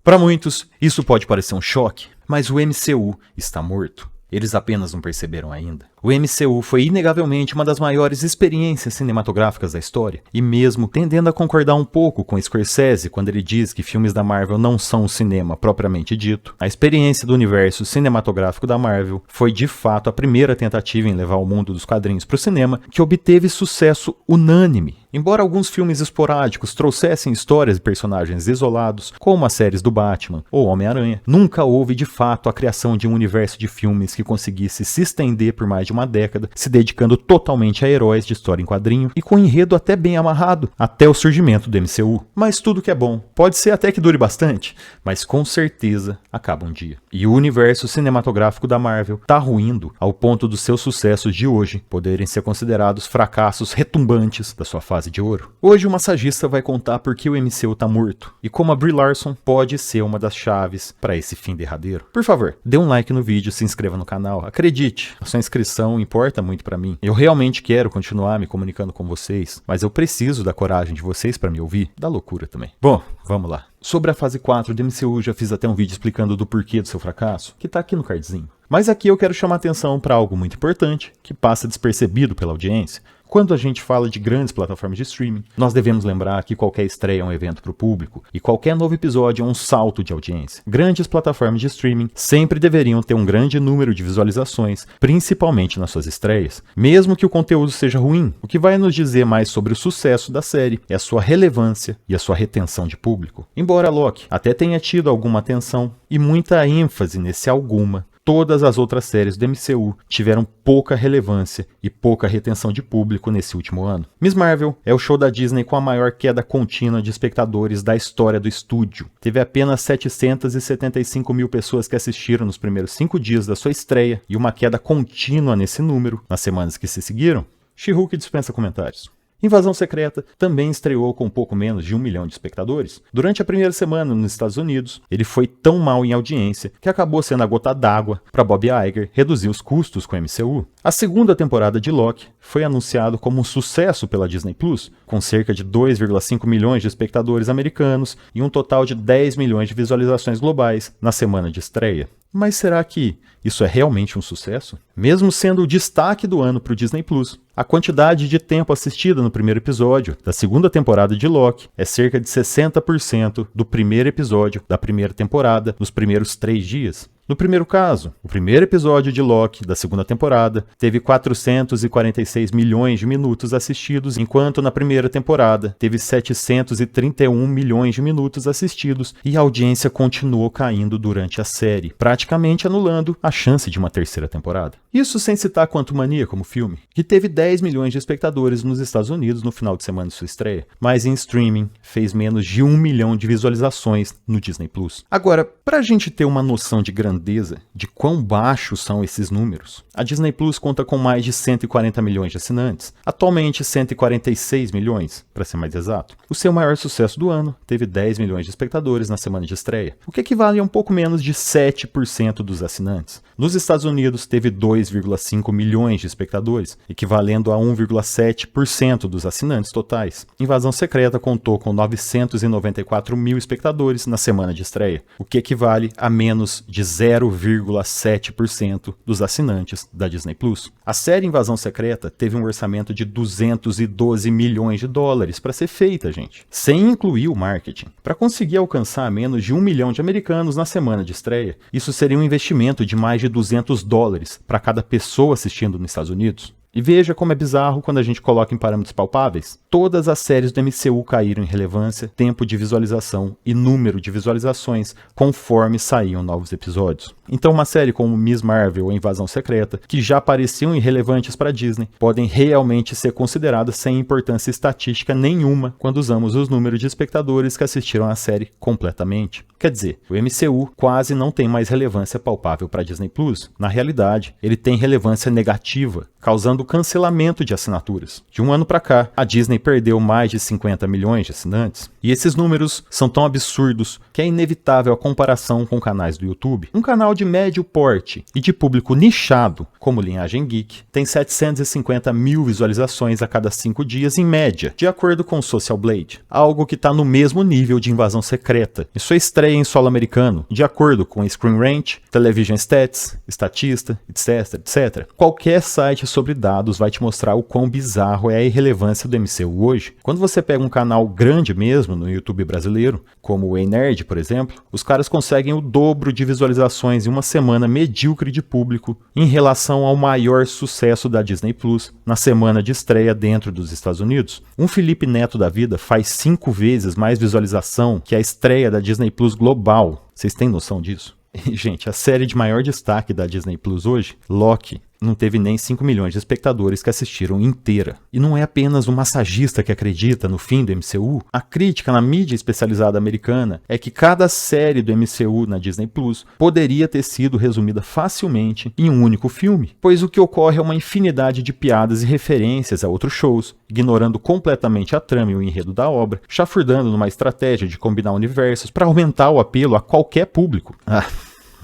Para muitos, isso pode parecer um choque, mas o MCU está morto. Eles apenas não perceberam ainda. O MCU foi inegavelmente uma das maiores experiências cinematográficas da história, e mesmo tendendo a concordar um pouco com Scorsese quando ele diz que filmes da Marvel não são o cinema propriamente dito, a experiência do universo cinematográfico da Marvel foi de fato a primeira tentativa em levar o mundo dos quadrinhos para o cinema que obteve sucesso unânime. Embora alguns filmes esporádicos trouxessem histórias e personagens isolados, como as séries do Batman ou Homem-Aranha, nunca houve de fato a criação de um universo de filmes que conseguisse se estender por mais de uma década, se dedicando totalmente a heróis de história em quadrinho e com um enredo até bem amarrado, até o surgimento do MCU. Mas tudo que é bom, pode ser até que dure bastante, mas com certeza acaba um dia. E o universo cinematográfico da Marvel tá ruindo ao ponto dos seus sucessos de hoje poderem ser considerados fracassos retumbantes da sua fase de ouro. Hoje o massagista vai contar por que o MCU tá morto e como a Brie Larson pode ser uma das chaves para esse fim derradeiro. Por favor, dê um like no vídeo, se inscreva no canal. Acredite, a sua inscrição importa muito para mim. Eu realmente quero continuar me comunicando com vocês, mas eu preciso da coragem de vocês para me ouvir, da loucura também. Bom, vamos lá. Sobre a fase 4 do MCU, já fiz até um vídeo explicando do porquê do seu fracasso, que tá aqui no cardzinho. Mas aqui eu quero chamar atenção para algo muito importante, que passa despercebido pela audiência. Quando a gente fala de grandes plataformas de streaming, nós devemos lembrar que qualquer estreia é um evento para o público e qualquer novo episódio é um salto de audiência. Grandes plataformas de streaming sempre deveriam ter um grande número de visualizações, principalmente nas suas estreias, mesmo que o conteúdo seja ruim. O que vai nos dizer mais sobre o sucesso da série é a sua relevância e a sua retenção de público. Embora Loki até tenha tido alguma atenção e muita ênfase nesse alguma, todas as outras séries do MCU tiveram pouca relevância e pouca retenção de público nesse último ano. Miss Marvel é o show da Disney com a maior queda contínua de espectadores da história do estúdio. Teve apenas 775 mil pessoas que assistiram nos primeiros 5 dias da sua estreia e uma queda contínua nesse número nas semanas que se seguiram. She-Hulk dispensa comentários. Invasão Secreta também estreou com pouco menos de 1 milhão de espectadores. Durante a primeira semana nos Estados Unidos, ele foi tão mal em audiência que acabou sendo a gota d'água para Bob Iger reduzir os custos com o MCU. A segunda temporada de Loki foi anunciado como um sucesso pela Disney Plus, com cerca de 2,5 milhões de espectadores americanos e um total de 10 milhões de visualizações globais na semana de estreia. Mas será que isso é realmente um sucesso? Mesmo sendo o destaque do ano para o Disney Plus, a quantidade de tempo assistida no primeiro episódio da segunda temporada de Loki é cerca de 60% do primeiro episódio da primeira temporada nos primeiros 3 dias. No primeiro caso, o primeiro episódio de Loki da segunda temporada teve 446 milhões de minutos assistidos, enquanto na primeira temporada teve 731 milhões de minutos assistidos e a audiência continuou caindo durante a série, praticamente anulando a chance de uma terceira temporada. Isso sem citar Quantumania como filme, que teve 10 milhões de espectadores nos Estados Unidos no final de semana de sua estreia, mas em streaming fez menos de 1 milhão de visualizações no Disney Plus. Agora, pra gente ter uma noção de grandeza de quão baixos são esses números, a Disney Plus conta com mais de 140 milhões de assinantes, atualmente 146 milhões, para ser mais exato. O seu maior sucesso do ano teve 10 milhões de espectadores na semana de estreia, o que equivale a um pouco menos de 7% dos assinantes. Nos Estados Unidos teve 2,5 milhões de espectadores, equivalendo a 1,7% dos assinantes totais. Invasão Secreta contou com 994 mil espectadores na semana de estreia, o que equivale a menos de 0,7% dos assinantes da Disney Plus. A série Invasão Secreta teve um orçamento de 212 milhões de dólares para ser feita, gente, sem incluir o marketing. Para conseguir alcançar menos de 1 milhão de americanos na semana de estreia, isso seria um investimento de mais de 200 dólares para cada pessoa assistindo nos Estados Unidos. E veja como é bizarro quando a gente coloca em parâmetros palpáveis. Todas as séries do MCU caíram em relevância, tempo de visualização e número de visualizações conforme saíam novos episódios. Então uma série como Miss Marvel ou Invasão Secreta, que já pareciam irrelevantes para a Disney, podem realmente ser consideradas sem importância estatística nenhuma quando usamos os números de espectadores que assistiram à série completamente. Quer dizer, o MCU quase não tem mais relevância palpável para a Disney Plus. Na realidade, ele tem relevância negativa, causando cancelamento de assinaturas. De um ano para cá, a Disney perdeu mais de 50 milhões de assinantes. E esses números são tão absurdos que é inevitável a comparação com canais do YouTube. Um canal de médio porte e de público nichado, como Linhagem Geek, tem 750 mil visualizações a cada 5 dias em média, de acordo com o Social Blade. Algo que está no mesmo nível de Invasão Secreta e sua estreia em solo americano, de acordo com Screen Rant, Television Stats, Statista, etc. Qualquer site sobre dados vai te mostrar o quão bizarro é a irrelevância do MCU hoje. Quando você pega um canal grande mesmo no YouTube brasileiro, como o Ei Nerd, por exemplo, os caras conseguem o dobro de visualizações em uma semana medíocre de público em relação ao maior sucesso da Disney Plus na semana de estreia dentro dos Estados Unidos. Um Felipe Neto da vida faz 5 vezes mais visualização que a estreia da Disney Plus global. Vocês têm noção disso? E, gente, a série de maior destaque da Disney Plus hoje, Loki, não teve nem 5 milhões de espectadores que assistiram inteira. E não é apenas um massagista que acredita no fim do MCU. A crítica na mídia especializada americana é que cada série do MCU na Disney Plus poderia ter sido resumida facilmente em um único filme, pois o que ocorre é uma infinidade de piadas e referências a outros shows, ignorando completamente a trama e o enredo da obra, chafurdando numa estratégia de combinar universos para aumentar o apelo a qualquer público.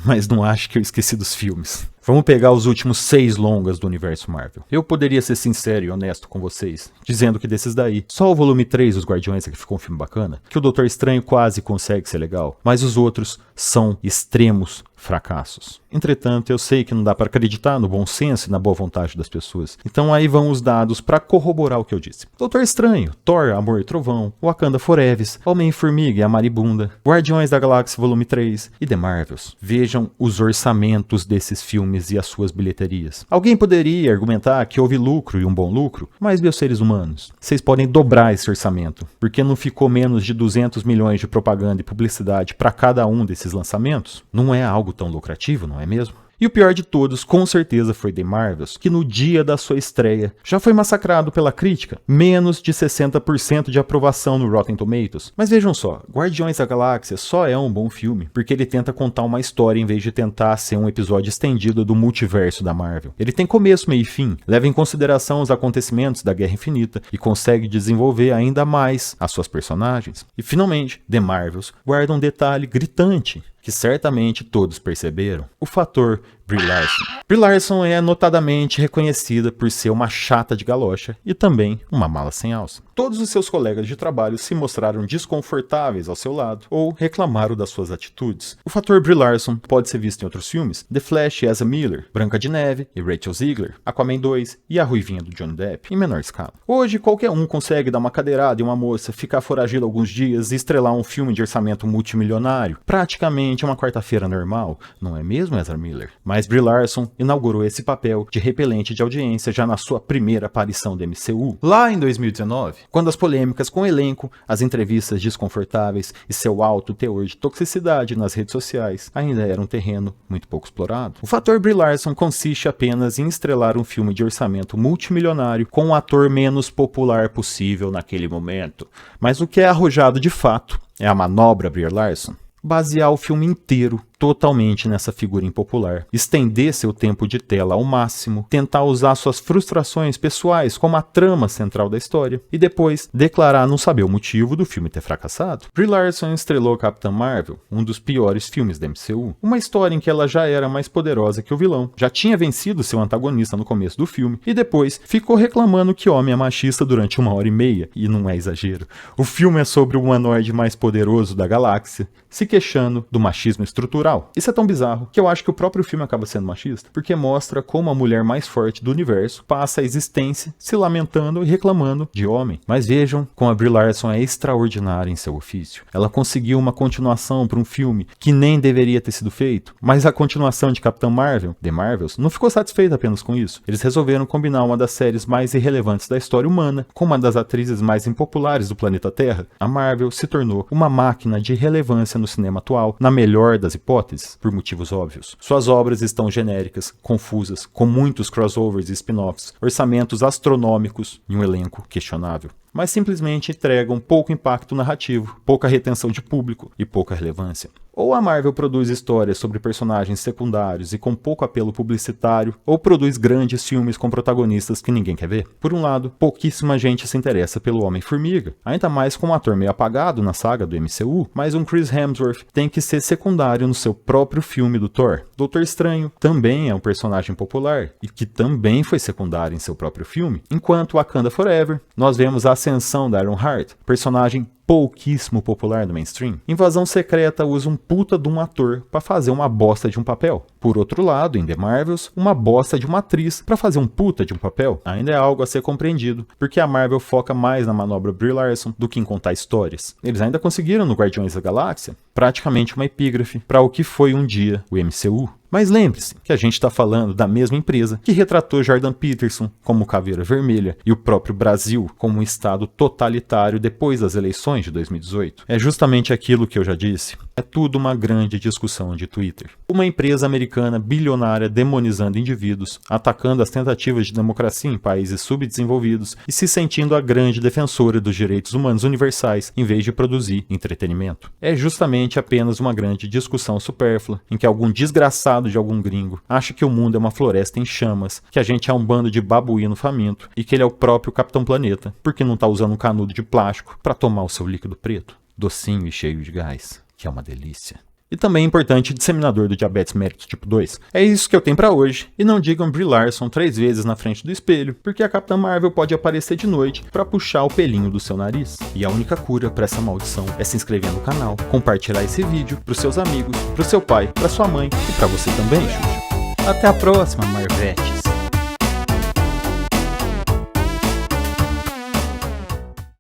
Mas não acho que eu esqueci dos filmes. Vamos pegar os últimos 6 longas do universo Marvel. Eu poderia ser sincero e honesto com vocês, dizendo que desses daí, só o volume 3 dos Guardiões é que ficou um filme bacana, que o Doutor Estranho quase consegue ser legal, mas os outros são extremos fracassos. Entretanto, eu sei que não dá para acreditar no bom senso e na boa vontade das pessoas. Então aí vão os dados para corroborar o que eu disse. Doutor Estranho, Thor, Amor e Trovão, Wakanda Forever, Homem-Formiga e a Maribunda, Guardiões da Galáxia volume 3 e The Marvels. Vejam os orçamentos desses filmes e as suas bilheterias. Alguém poderia argumentar que houve lucro e um bom lucro, mas meus seres humanos, vocês podem dobrar esse orçamento, porque não ficou menos de 200 milhões de propaganda e publicidade para cada um desses lançamentos? Não é algo tão lucrativo, não é mesmo? E o pior de todos, com certeza, foi The Marvels, que no dia da sua estreia já foi massacrado pela crítica, menos de 60% de aprovação no Rotten Tomatoes. Mas vejam só, Guardiões da Galáxia só é um bom filme porque ele tenta contar uma história em vez de tentar ser um episódio estendido do multiverso da Marvel. Ele tem começo, meio e fim, leva em consideração os acontecimentos da Guerra Infinita e consegue desenvolver ainda mais as suas personagens. E finalmente, The Marvels guarda um detalhe gritante que certamente todos perceberam: o fator Brie Larson. Brie Larson é notadamente reconhecida por ser uma chata de galocha e também uma mala sem alça. Todos os seus colegas de trabalho se mostraram desconfortáveis ao seu lado ou reclamaram das suas atitudes. O fator Brie Larson pode ser visto em outros filmes: The Flash e Ezra Miller, Branca de Neve e Rachel Ziegler, Aquaman 2 e a Ruivinha do Johnny Depp, em menor escala. Hoje, qualquer um consegue dar uma cadeirada em uma moça, ficar foragido alguns dias e estrelar um filme de orçamento multimilionário. Praticamente uma quarta-feira normal, não é mesmo, Ezra Miller? Mas Brie Larson inaugurou esse papel de repelente de audiência já na sua primeira aparição do MCU, lá em 2019, quando as polêmicas com o elenco, as entrevistas desconfortáveis e seu alto teor de toxicidade nas redes sociais ainda era um terreno muito pouco explorado. O fator Brie Larson consiste apenas em estrelar um filme de orçamento multimilionário com o ator menos popular possível naquele momento. Mas o que é arrojado de fato é a manobra Brie Larson. Basear o filme inteiro totalmente nessa figura impopular, estender seu tempo de tela ao máximo, tentar usar suas frustrações pessoais como a trama central da história e depois declarar não saber o motivo do filme ter fracassado. Brie Larson estrelou Capitã Marvel, um dos piores filmes da MCU, uma história em que ela já era mais poderosa que o vilão, já tinha vencido seu antagonista no começo do filme e depois ficou reclamando que homem é machista durante 1h30, e não é exagero. O filme é sobre o humanoide mais poderoso da galáxia, se queixando do machismo estrutural. Isso é tão bizarro que eu acho que o próprio filme acaba sendo machista, porque mostra como a mulher mais forte do universo passa a existência se lamentando e reclamando de homem. Mas vejam como a Brie Larson é extraordinária em seu ofício. Ela conseguiu uma continuação para um filme que nem deveria ter sido feito, mas a continuação de Capitã Marvel, The Marvels, não ficou satisfeita apenas com isso. Eles resolveram combinar uma das séries mais irrelevantes da história humana com uma das atrizes mais impopulares do planeta Terra. A Marvel se tornou uma máquina de relevância no cinema atual, na melhor das hipóteses, por motivos óbvios. Suas obras estão genéricas, confusas, com muitos crossovers e spin-offs, orçamentos astronômicos e um elenco questionável, mas simplesmente entregam pouco impacto narrativo, pouca retenção de público e pouca relevância. Ou a Marvel produz histórias sobre personagens secundários e com pouco apelo publicitário, ou produz grandes filmes com protagonistas que ninguém quer ver. Por um lado, pouquíssima gente se interessa pelo Homem-Formiga, ainda mais com um ator meio apagado na saga do MCU, mas um Chris Hemsworth tem que ser secundário no seu próprio filme do Thor. Doutor Estranho também é um personagem popular, e que também foi secundário em seu próprio filme. Enquanto Wakanda Forever, nós vemos a ascensão da Ironheart, personagem pouquíssimo popular no mainstream. Invasão Secreta usa um puta de um ator pra fazer uma bosta de um papel. Por outro lado, em The Marvels, uma bosta de uma atriz pra fazer um puta de um papel. Ainda é algo a ser compreendido, porque a Marvel foca mais na manobra Brie Larson do que em contar histórias. Eles ainda conseguiram no Guardiões da Galáxia praticamente uma epígrafe para o que foi um dia o MCU. Mas lembre-se que a gente está falando da mesma empresa que retratou Jordan Peterson como Caveira Vermelha e o próprio Brasil como um estado totalitário depois das eleições de 2018. É justamente aquilo que eu já disse. É tudo uma grande discussão de Twitter. Uma empresa americana bilionária demonizando indivíduos, atacando as tentativas de democracia em países subdesenvolvidos e se sentindo a grande defensora dos direitos humanos universais em vez de produzir entretenimento. É justamente apenas uma grande discussão supérflua em que algum desgraçado de algum gringo acha que o mundo é uma floresta em chamas, que a gente é um bando de babuíno faminto e que ele é o próprio Capitão Planeta, porque não tá usando um canudo de plástico para tomar o seu líquido preto, docinho e cheio de gás, que é uma delícia. E também é importante disseminador do diabetes mellitus tipo 2. É isso que eu tenho pra hoje, e não digam Brie Larson 3 vezes na frente do espelho, porque a Capitã Marvel pode aparecer de noite pra puxar o pelinho do seu nariz. E a única cura pra essa maldição é se inscrever no canal, compartilhar esse vídeo pros seus amigos, pro seu pai, pra sua mãe e pra você também, Xuxa. Até a próxima, Marvetes!